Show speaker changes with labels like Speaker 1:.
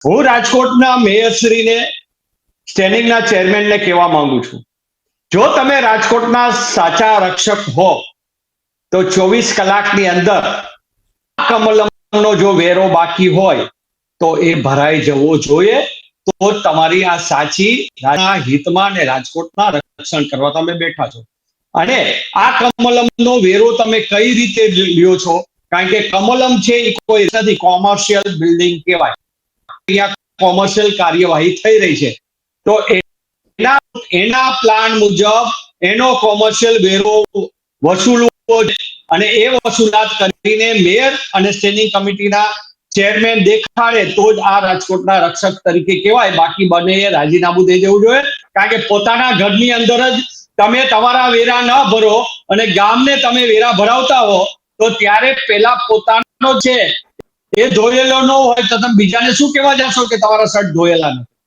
Speaker 1: હું રાજકોટના મેયરશ્રીને સ્ટેન્ડિંગના ચેરમેનને કહેવા માંગુ છું, જો તમે રાજકોટના સાચા રક્ષક હો તો 24 કલાકની અંદર કમલમનો જો વેરો બાકી હોય તો એ ભરાઈ જવો જોઈએ. તો તમારી આ સાચી હિતમાં ને રાજકોટના રક્ષણ કરવા તમે બેઠા છો. અને આ કમલમનો વેરો તમે કઈ રીતે લ્યો છો? કારણ કે કમલમ છે એ કોઈ નથી, કોમર્શિયલ બિલ્ડિંગ કહેવાય. અહીંયા કોમર્શિયલ કાર્યવાહી થઈ રહી છે, તો એના એના પ્લાન મુજબ એનો કોમર્શિયલ વેરો વસૂલવો અને એ વસૂલાત કરીને મેયર અને સ્ટેન્ડિંગ કમિટીના ચેરમેન દેખાડે તો જ આ રાજકોટના રક્ષક તરીકે કહેવાય. બાકી બને એ રાજીનામું દઈ દેવું જોઈએ. કારણ કે પોતાના ઘરની અંદર જ તમે તમારા વેરા ન ભરો અને ગામને તમે વેરા ભરાવતા હો તો ત્યારે પેલા પોતાનો છે એ ધોયેલો ન હોય તો તમે બીજાને શું કહેવા જશો કે તમારા શર્ટ ધોયેલા નથી?